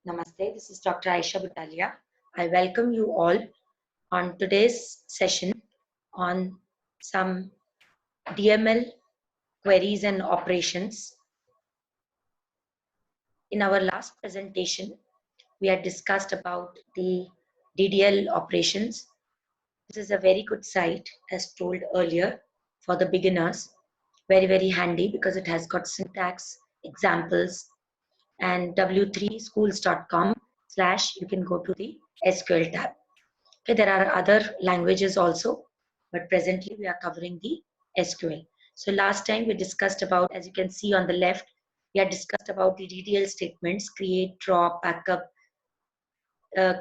Namaste, this is Dr. Aisha Butalia. I welcome you all on today's session on some DML queries and operations. In our last presentation, we had discussed about the DDL operations. This is a very good site, as told earlier, for the beginners. Very, very handy because it has got syntax, examples, and w3schools.com/ you can go to the SQL tab. Okay, there are other languages also, but presently we are covering the SQL. So last time we discussed about, as you can see on the left, we had discussed about the DDL statements: create, drop, backup,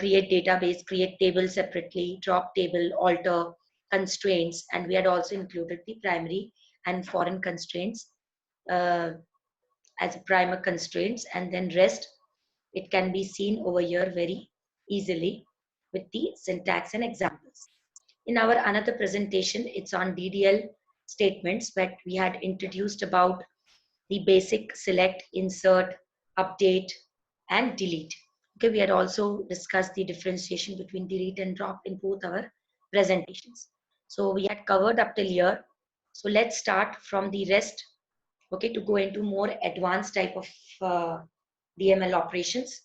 create database, create table separately, drop table, alter, constraints, and we had also included the primary and foreign constraints uh, as primer constraints, and then rest it can be seen over here very easily with the syntax and examples. In our another presentation, it's on DDL statements, but we had introduced about the basic select, insert, update, and delete. Okay, we had also discussed the differentiation between delete and drop in both our presentations. So we had covered up till here. So let's start from the rest, okay, to go into more advanced type of DML operations.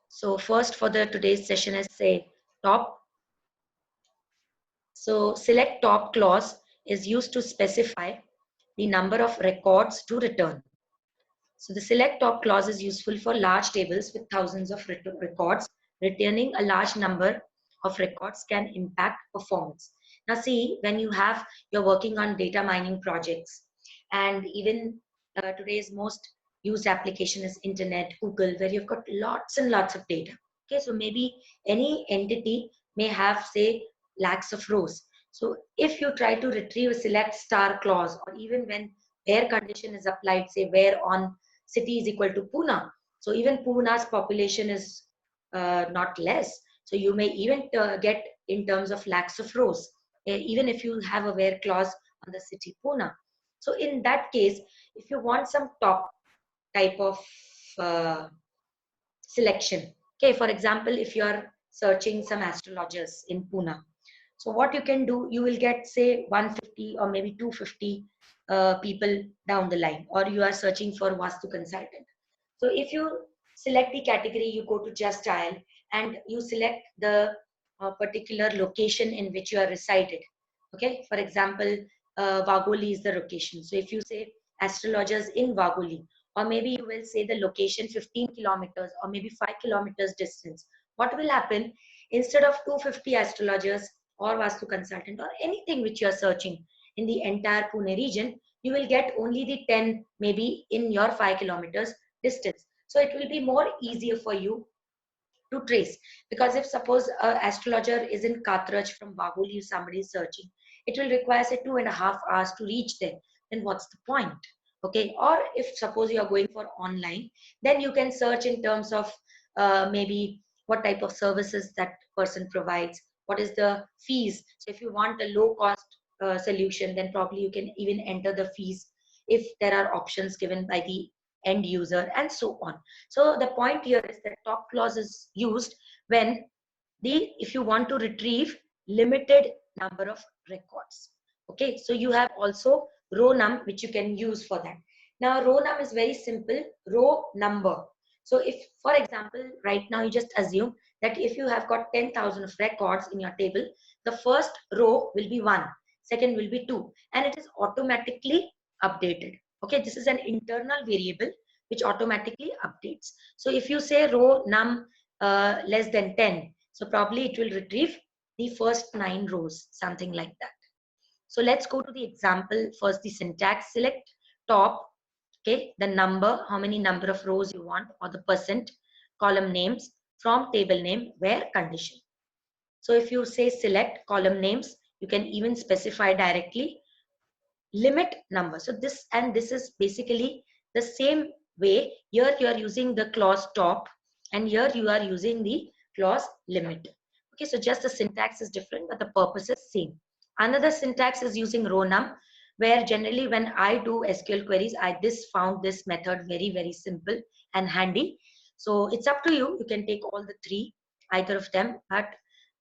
So first for the today's session is say top. So select top clause is used to specify the number of records to return. So the select top clause is useful for large tables with thousands of records. Returning a large number of records can impact performance. Now see, when you're working on data mining projects, and even today's most used application is internet, Google, where you've got lots and lots of data. Okay, so maybe any entity may have, say, lakhs of rows. So if you try to retrieve a select star clause, or even when where condition is applied, say where on city is equal to Pune. So even Pune's population is not less. So you may even get in terms of lakhs of rows, even if you have a where clause on the city Pune. So in that case, if you want some top type of uh, selection, okay, for example, if you are searching some astrologers in Pune, so what you can do, you will get say 150 or maybe 250 people down the line, or you are searching for Vastu consultant. So if you select the category, you go to just dial and you select the particular location in which you are resided. Okay, for example, Vagoli is the location. So if you say astrologers in Vagoli, or maybe you will say the location 15 kilometers or maybe 5 kilometers distance, what will happen? Instead of 250 astrologers or Vastu consultant or anything which you are searching in the entire Pune region, you will get only the 10 maybe in your 5 kilometers distance. So it will be more easier for you to trace, because if suppose a astrologer is in Katraj from Bagoli, somebody is searching, it will require say 2.5 hours to reach there. Then what's the point? Okay, or if suppose you are going for online, then you can search in terms of maybe what type of services that person provides, what is the fees. So if you want a low cost solution, then probably you can even enter the fees if there are options given by the end user, and so on. So the point here is that top clause is used when if you want to retrieve limited number of records. Okay, so you have also row num which you can use for that. Now row num is very simple, row number. So if, for example, right now you just assume that if you have got 10,000 of records in your table, the first row will be 1, second will be 2, and it is automatically updated. Okay, this is an internal variable which automatically updates. So if you say row num less than 10, so probably it will retrieve the first 9 rows, something like that. So let's go to the example. First, the syntax: select top, okay, the number, how many number of rows you want, or the percent, column names, from table name, where condition. So if you say select column names, you can even specify directly limit number. So this is basically the same way. Here you are using the clause top, and here you are using the clause limit. Okay, so just the syntax is different, but the purpose is same. Another syntax is using row num. where generally when I do SQL queries, I found this method very, very simple and handy. So it's up to you. You can take all the three, either of them, but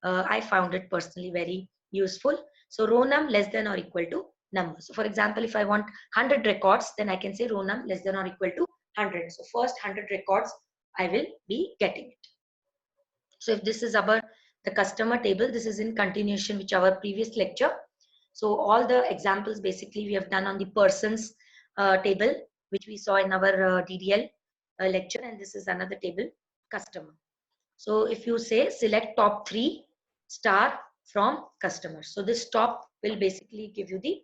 I found it personally very useful. So row num less than or equal to number. So for example, if I want 100 records, then I can say row num less than or equal to 100. So first 100 records, I will be getting it. So if this is our the customer table, this is in continuation with our previous lecture. So all the examples basically we have done on the persons table, which we saw in our DDL lecture, and this is another table, customer. So if you say select top 3 star from customers, so this top will basically give you the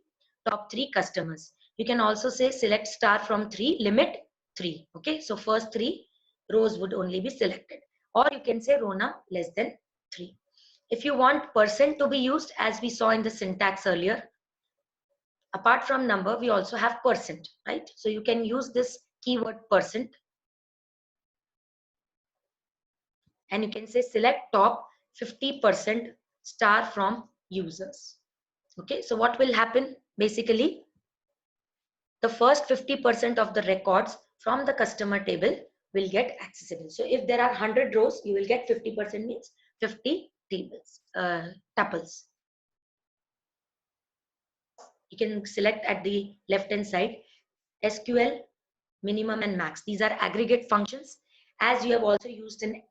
top 3 customers. You can also say select star from 3, limit 3. Okay, so first 3 rows would only be selected, or you can say row num less than 3. If you want percent to be used, as we saw in the syntax earlier, apart from number, we also have percent, right? So you can use this keyword percent, and you can say select top 50% star from users. Okay, so what will happen? Basically, the first 50% of the records from the customer table will get accessible. So if there are 100 rows, you will get 50% means 50 tables, tuples. You can select at the left hand side SQL minimum and max. These are aggregate functions, as you have also used in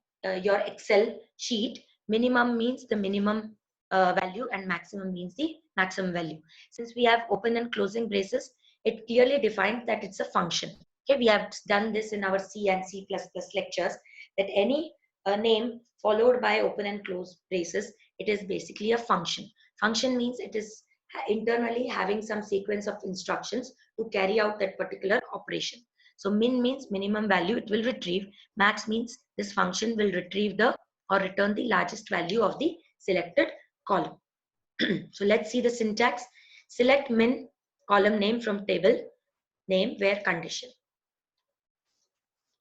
your Excel sheet. Minimum means the minimum value and maximum means the maximum value. Since we have open and closing braces, it clearly defines that it's a function. Okay, we have done this in our C and C++ lectures, that any name followed by open and closed braces, it is basically a function. Function means it is internally having some sequence of instructions to carry out that particular operation. So min means minimum value it will retrieve. Max means this function will retrieve the or return the largest value of the selected column. So let's see the syntax. Select min column name from table name where condition.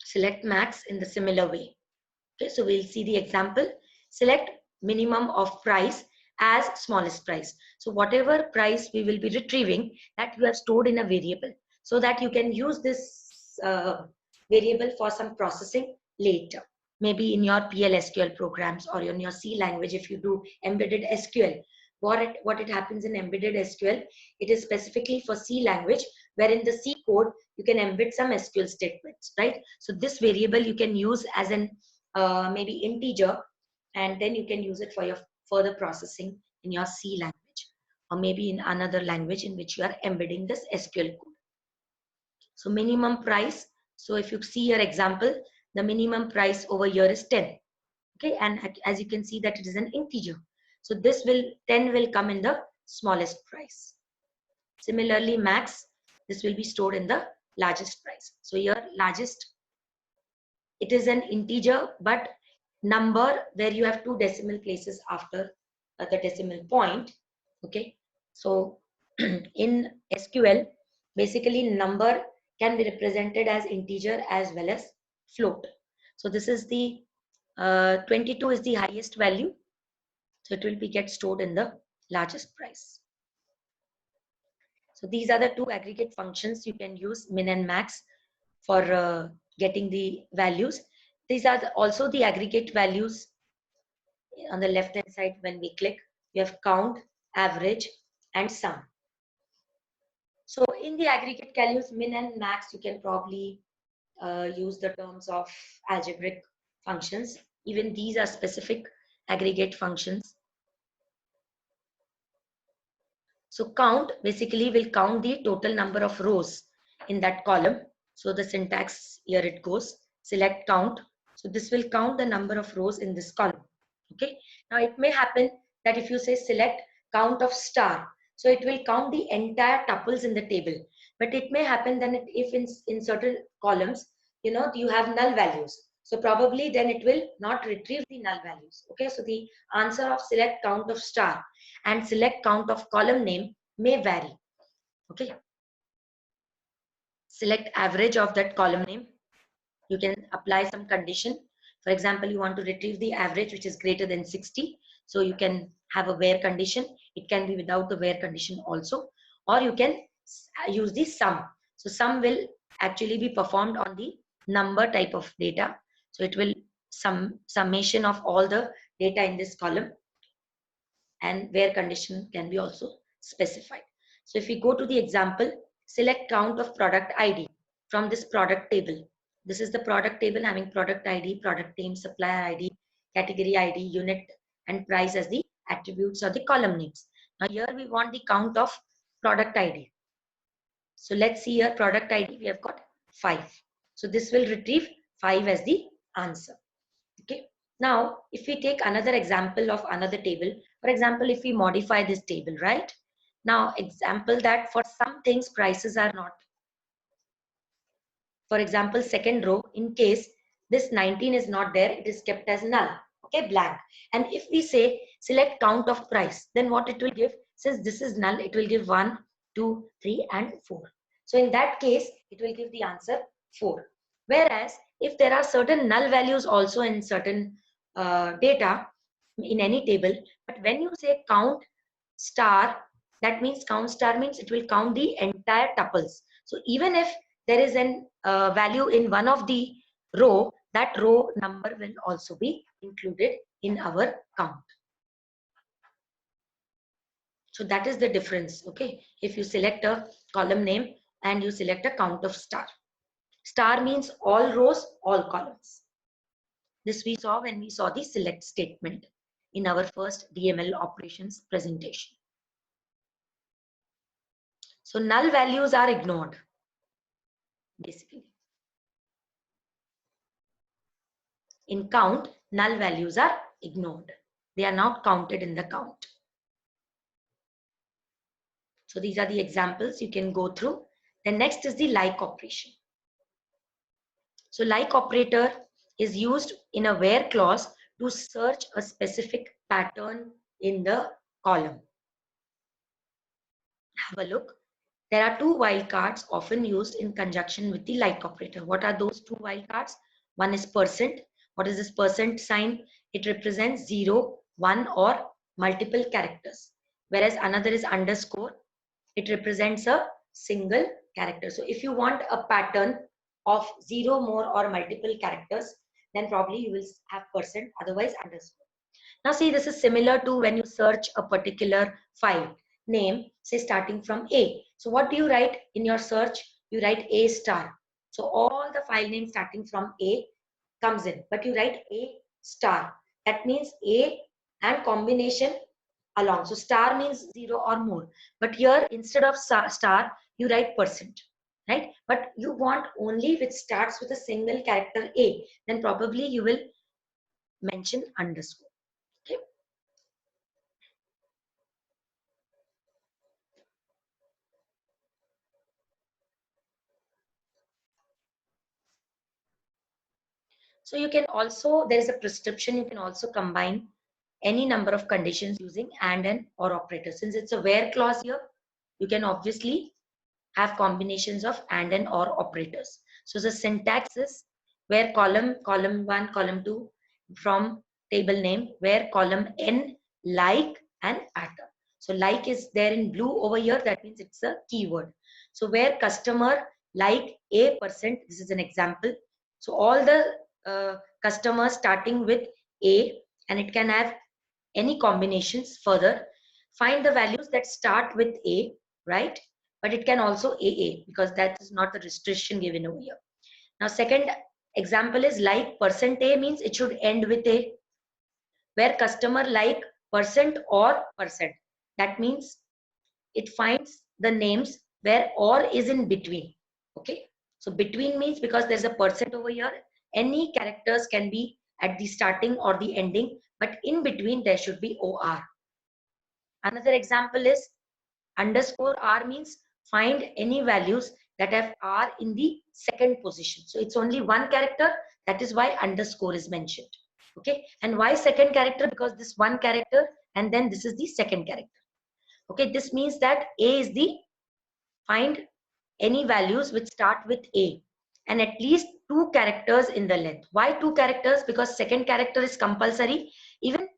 Select max in the similar way. Okay, so we'll see the example. Select minimum of price as smallest price. So whatever price we will be retrieving, that you have stored in a variable, so that you can use this variable for some processing later. Maybe in your PL/SQL programs or in your C language, if you do embedded SQL. What it happens in embedded SQL, it is specifically for C language, where in the C code, you can embed some SQL statements, right? So this variable you can use as an maybe integer, and then you can use it for your further processing in your C language, or maybe in another language in which you are embedding this SQL code. So minimum price. So if you see your example, the minimum price over here is 10. Okay, and as you can see that it is an integer. So this 10 will come in the smallest price. Similarly, max, this will be stored in the largest price. So here largest, it is an integer, but number where you have 2 decimal places after the decimal point. Okay, so in SQL, basically number can be represented as integer as well as float. So this is the 22 is the highest value, so it will be get stored in the largest price. So these are the 2 aggregate functions you can use, min and max, for getting the values. These are also the aggregate values. On the left hand side, when we click, you have count, average, and sum. So in the aggregate values, min and max, you can probably use the terms of algebraic functions. Even these are specific aggregate functions. So count basically will count the total number of rows in that column. So the syntax here it goes, select count. So this will count the number of rows in this column. Okay. Now it may happen that if you say select count of star, so it will count the entire tuples in the table. But it may happen then if in certain columns, you have null values. So probably then it will not retrieve the null values. Okay. So the answer of select count of star and select count of column name may vary. Okay. Select average of that column name. You can apply some condition. For example, you want to retrieve the average which is greater than 60. So you can have a where condition. It can be without the where condition also. Or you can use the sum. So sum will actually be performed on the number type of data. So it will summation of all the data in this column, and where condition can be also specified. So if we go to the example, select count of product ID from this product table. This is the product table having product ID, product name, supplier ID, category ID, unit and price as the attributes or the column names. Now here we want the count of product ID. So let's see here, product ID, we have got 5. So this will retrieve 5 as the answer. Okay. Now, if we take another example of another table, for example, if we modify this table, right? Now, example that for some things prices are not. For example, second row, in case this 19 is not there, it is kept as null, okay, blank. And if we say select count of price, then what it will give, since this is null, it will give 1, 2, 3, and 4. So in that case, it will give the answer 4. Whereas if there are certain null values also in certain data in any table, but when you say count star, that means count star means it will count the entire tuples. So even if there is an value in one of the row, that row number will also be included in our count. So that is the difference. Okay, if you select a column name and you select a count of star. Star means all rows, all columns. This we saw when we saw the select statement in our first DML operations presentation. So null values are ignored, basically. In count, null values are ignored. They are not counted in the count. So these are the examples you can go through. Then next is the like operation. So like operator is used in a where clause to search a specific pattern in the column. Have a look. There are 2 wildcards often used in conjunction with the like operator. What are those 2 wildcards? One is percent. What is this percent sign? It represents 0, 1 or multiple characters. Whereas another is underscore. It represents a single character. So if you want a pattern of 0 more or multiple characters, then probably you will have percent, otherwise underscore. Now see, this is similar to when you search a particular file name, say starting from A. So what do you write in your search? You write A star. So all the file names starting from A comes in, but you write A star. That means A and combination along. So star means 0 or more. But here instead of star, you write percent, right? But you want only which starts with a single character A. Then probably you will mention underscore. Okay. So you can also, there is a prescription, you can also combine any number of conditions using and or operator. Since it's a where clause here, you can obviously have combinations of and or operators. So the syntax is where column 1, column 2 from table name, where column n like and pattern. So like is there in blue over here, that means it's a keyword. So where customer like a percent, this is an example. So all the customers starting with A, and it can have any combinations further. Find the values that start with A, right? But it can also AA, because that is not the restriction given over here. Now, second example is like percent A means it should end with A, where customer like percent or percent. That means it finds the names where or is in between. Okay. So between means because there's a percent over here, any characters can be at the starting or the ending, but in between there should be OR. Another example is underscore R means find any values that have R in the second position. So it's only one character. That is why underscore is mentioned. Okay. And why second character? Because this one character and then this is the second character. Okay. This means that A is the find any values which start with A and at least 2 characters in the length. Why 2 characters? Because second character is compulsory. Even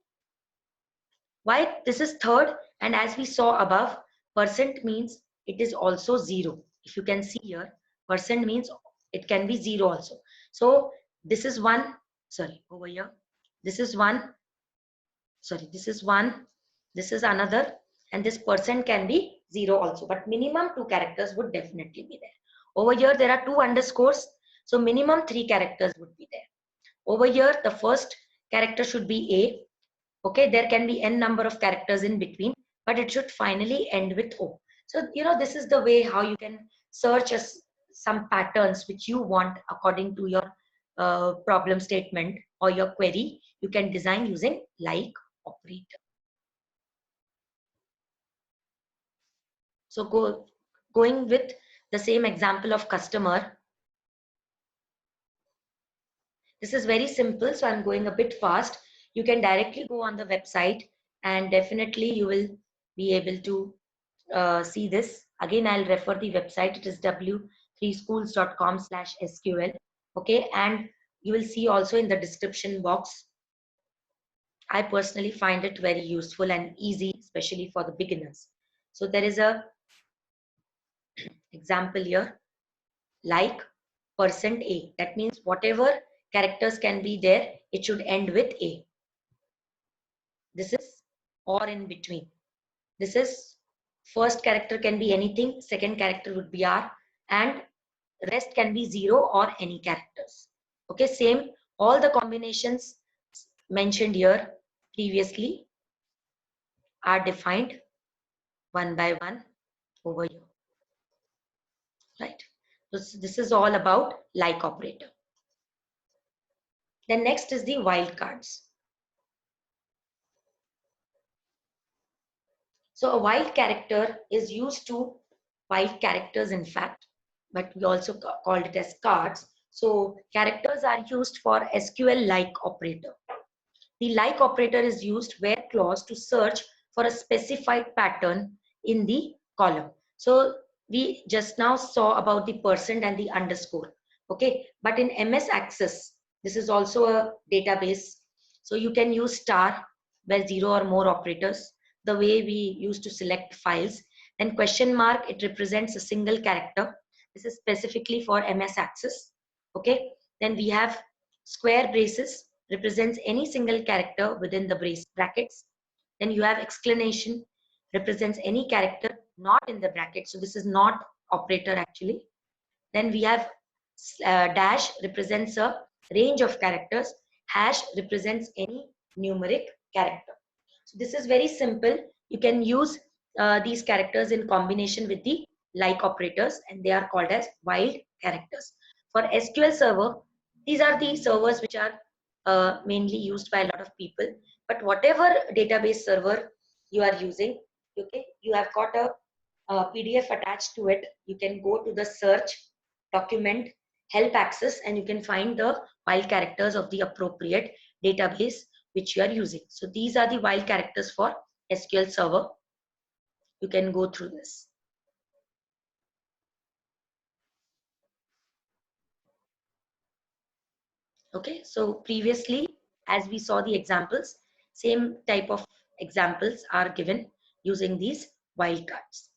why this is third, and as we saw above, percent means it is also 0. If you can see here, percent means it can be 0 also. So this is one, sorry, over here, this is one, sorry, this is one, this is another, and this percent can be 0 also, but minimum 2 characters would definitely be there. Over here there are 2 underscores, so minimum 3 characters would be there. Over here the first character should be A. Okay, there can be n number of characters in between, but it should finally end with O. So this is the way how you can search some patterns which you want according to your problem statement or your query. You can design using like operator. So going with the same example of customer. This is very simple, so I'm going a bit fast. You can directly go on the website and definitely you will be able to see this. Again, I'll refer the website. It is w3schools.com/SQL. Okay, and you will see also in the description box. I personally find it very useful and easy, especially for the beginners. So there is a example here, like %A. That means whatever characters can be there, it should end with A. This is or in between. This is first character can be anything, second character would be R, and rest can be 0 or any characters. Okay, same, all the combinations mentioned here previously are defined one by one over here, right? So this is all about like operator. Then next is the wildcards. So a wild character is used to wild characters, in fact, but we also called it as cards. So characters are used for SQL like operator. The like operator is used where clause to search for a specified pattern in the column. So we just now saw about the percent and the underscore. Okay, but in MS Access, this is also a database. So you can use star where 0 or more operators, the way we used to select files. Then question mark, it represents a single character. This is specifically for MS Access. Okay, then we have square braces, represents any single character within the brackets. Then you have exclamation, represents any character not in the bracket. So this is not operator actually. Then we have dash, represents a range of characters. Hash represents any numeric character. So this is very simple. You can use these characters in combination with the like operators, and they are called as wild characters. For SQL Server, these are the servers which are mainly used by a lot of people. But whatever database server you are using, okay, you have got a PDF attached to it. You can go to the search document help access and you can find the wild characters of the appropriate database which you are using. So these are the wild characters for SQL Server. You can go through this. Okay, so previously, as we saw the examples, same type of examples are given using these wildcards.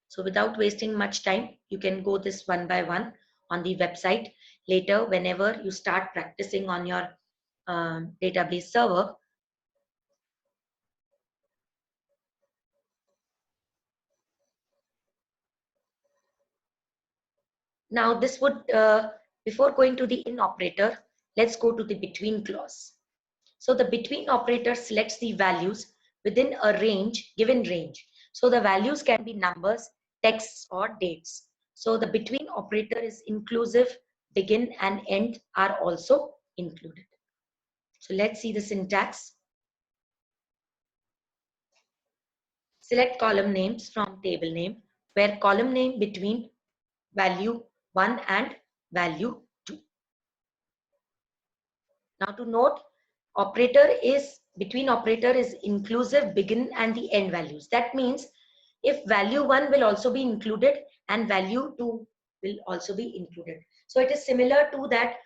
So without wasting much time, you can go this one by one on the website. Later, whenever you start practicing on your database server, now this would, before going to the in operator, let's go to the between clause. So the between operator selects the values within a range, given range. So the values can be numbers, texts, or dates. So the between operator is inclusive, begin and end are also included. So let's see the syntax. Select column names from table name, where column name between value 1 and value 2. Now to note, operator is between operator is inclusive begin and the end values. That means if value 1 will also be included and value 2 will also be included. So it is similar to that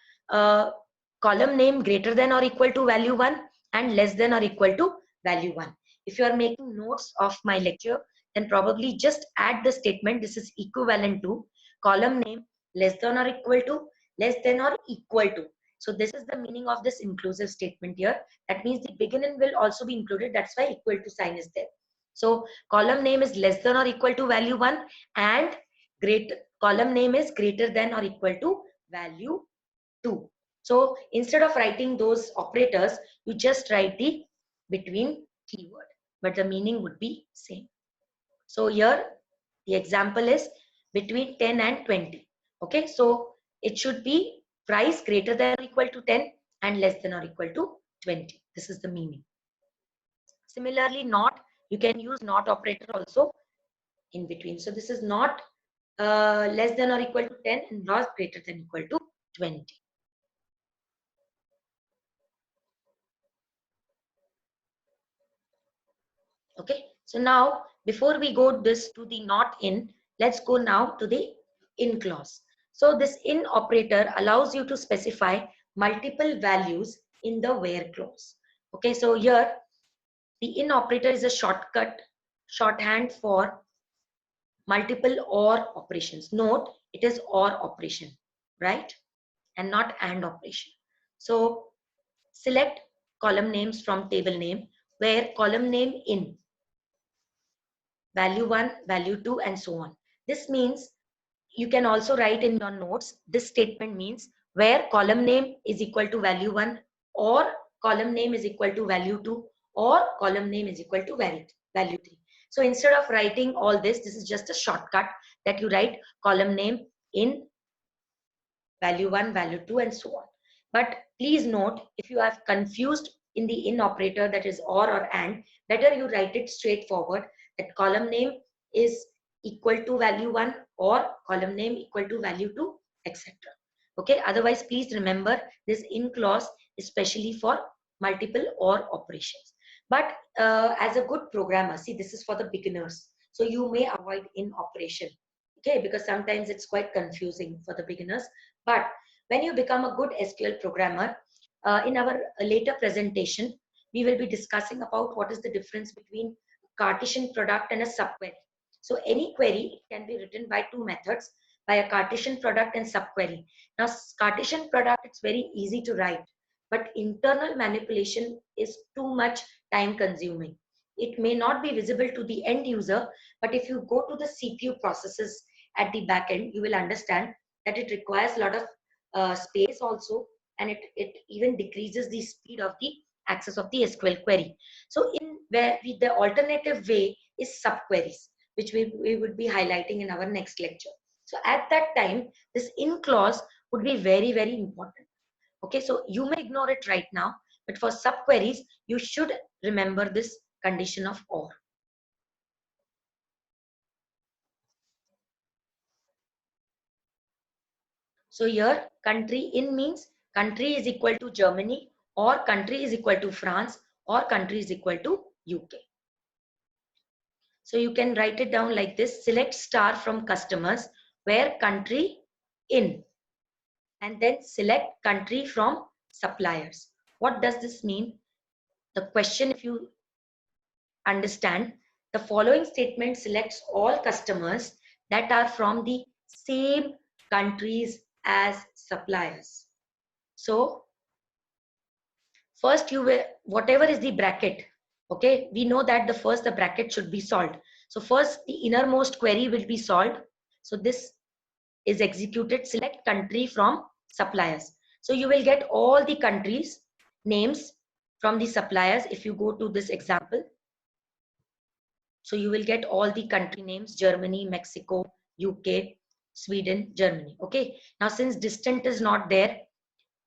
column name greater than or equal to value 1 and less than or equal to value 1. If you are making notes of my lecture, then probably just add the statement, this is equivalent to column name less than or equal to, less than or equal to. So this is the meaning of this inclusive statement here. That means the beginning will also be included. That's why equal to sign is there. So column name is less than or equal to value 1 and column name is greater than or equal to value 2. So instead of writing those operators, you just write the between keyword, but the meaning would be same. So here the example is between 10 and 20. Okay, so it should be price greater than or equal to 10 and less than or equal to 20. This is the meaning. Similarly, not, you can use not operator also in between. So this is not less than or equal to 10 and not greater than or equal to 20. Okay, so now before we go this to the not in, let's go now to the in clause. So this in operator allows you to specify multiple values in the where clause. Okay, so here the in operator is a shorthand for multiple or operations. Note, it is or operation, right? And not and operation. So select column names from table name where column name in value 1, value 2, and so on. This means you can also write in your notes, this statement means where column name is equal to value 1 or column name is equal to value 2 or column name is equal to value 3. So instead of writing all this is just a shortcut that you write column name in value 1, value 2, and so on. But please note, if you have confused in the in operator, that is or and, better you write it straightforward that column name is equal to value 1 or column name equal to value 2, etc. Okay, otherwise please remember this in clause especially for multiple or operations. But as a good programmer, see, this is for the beginners, so you may avoid in operation, okay, because sometimes it's quite confusing for the beginners. But when you become a good SQL programmer, in our later presentation, we will be discussing about what is the difference between Cartesian product and a subquery. So any query can be written by two methods, by a Cartesian product and subquery. Now Cartesian product, it's very easy to write, but internal manipulation is too much time consuming. It may not be visible to the end user, but if you go to the CPU processes at the back end, you will understand that it requires a lot of space also, and it even decreases the speed of the access of the SQL query. So the alternative way is subqueries, which we would be highlighting in our next lecture. So at that time, this in clause would be very, very important. Okay, so you may ignore it right now, but for subqueries, you should remember this condition of or. So here country in means country is equal to Germany or country is equal to France or country is equal to UK. So you can write it down like this, select star from customers where country in and then select country from suppliers. What does this mean? The question, if you understand, the following statement selects all customers that are from the same countries as suppliers. So first you will, whatever is the bracket, okay, we know that the bracket should be solved. So first the innermost query will be solved. So this is executed, select country from suppliers. So you will get all the countries names from the suppliers. If you go to this example, so you will get all the country names, Germany, Mexico, UK, Sweden, Germany. Okay, now since distant is not there,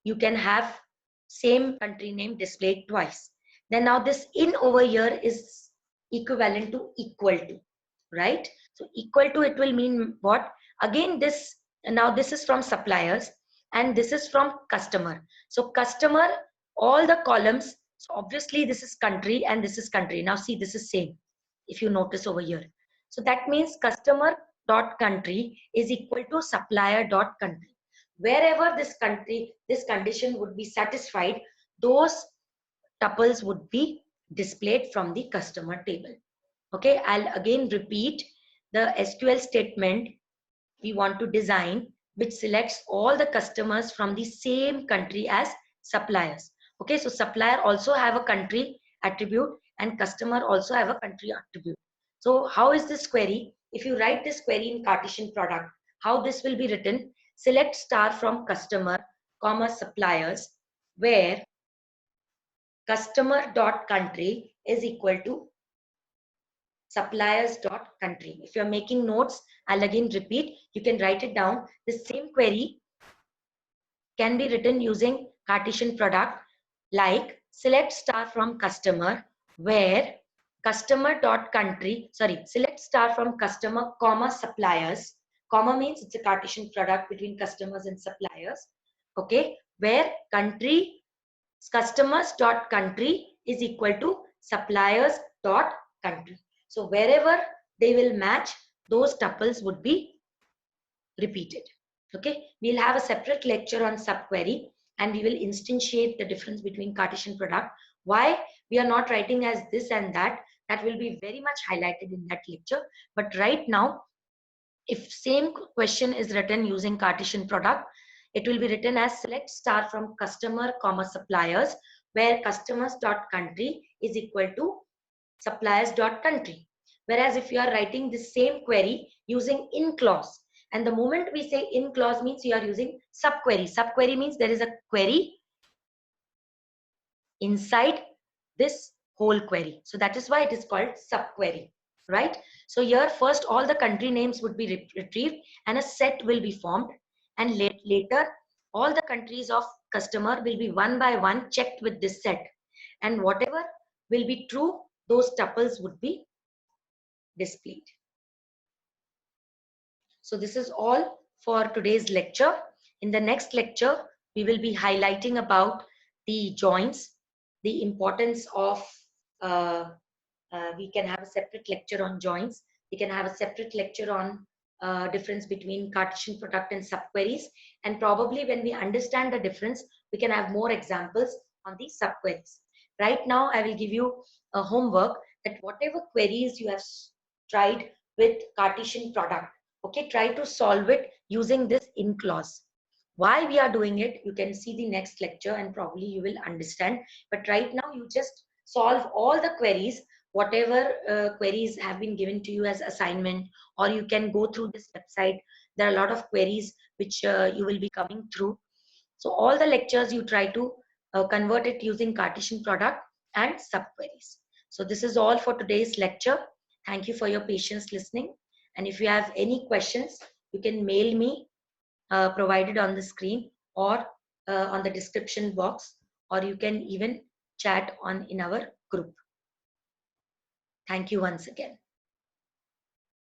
you can have same country name displayed twice. Then now this in over here is equivalent to equal to, right? So equal to, it will mean what? Again, this, now this is from suppliers and this is from customer. So customer, all the columns, so obviously this is country and this is country. Now see, this is same, if you notice over here. So that means customer dot country is equal to supplier dot country. Wherever this country, this condition would be satisfied, those tuples would be displayed from the customer table. Okay, I'll again repeat the SQL statement we want to design, which selects all the customers from the same country as suppliers. Okay, so supplier also have a country attribute and customer also have a country attribute. So how is this query? If you write this query in Cartesian product, how this will be written? Select star from customer, comma suppliers, where customer dot country is equal to suppliers dot country. If you're making notes, I'll again repeat. You can write it down. The same query can be written using Cartesian product, like select star from customer, where customer dot country, sorry, select star from customer, comma suppliers. Comma means it's a Cartesian product between customers and suppliers. Okay, where country, customers dot country is equal to suppliers dot country. So wherever they will match, those tuples would be repeated. Okay, we'll have a separate lecture on subquery and we will instantiate the difference between Cartesian product. Why we are not writing as this and that, that will be very much highlighted in that lecture. But right now, if same question is written using Cartesian product, it will be written as select star from customer, comma suppliers, where customers dot country is equal to suppliers dot country. Whereas if you are writing the same query using in clause, and the moment we say in clause means you are using subquery. Subquery means there is a query inside this whole query. So that is why it is called subquery, right? So here first all the country names would be retrieved and a set will be formed, and later all the countries of customer will be one by one checked with this set, and whatever will be true, those tuples would be displayed. So this is all for today's lecture. In the next lecture, we will be highlighting about the joins, the importance of, we can have a separate lecture on joins. We can have a separate lecture on difference between Cartesian product and subqueries. And probably when we understand the difference, we can have more examples on the subqueries. Right now, I will give you a homework that whatever queries you have tried with Cartesian product, okay, try to solve it using this in clause. Why we are doing it, you can see the next lecture and probably you will understand. But right now, you just solve all the queries, whatever queries have been given to you as assignment, or you can go through this website. There are a lot of queries which you will be coming through. So all the lectures you try to convert it using Cartesian product and subqueries. So this is all for today's lecture. Thank you for your patience listening. And if you have any questions, you can mail me provided on the screen or on the description box, or you can even chat on in our group. Thank you once again.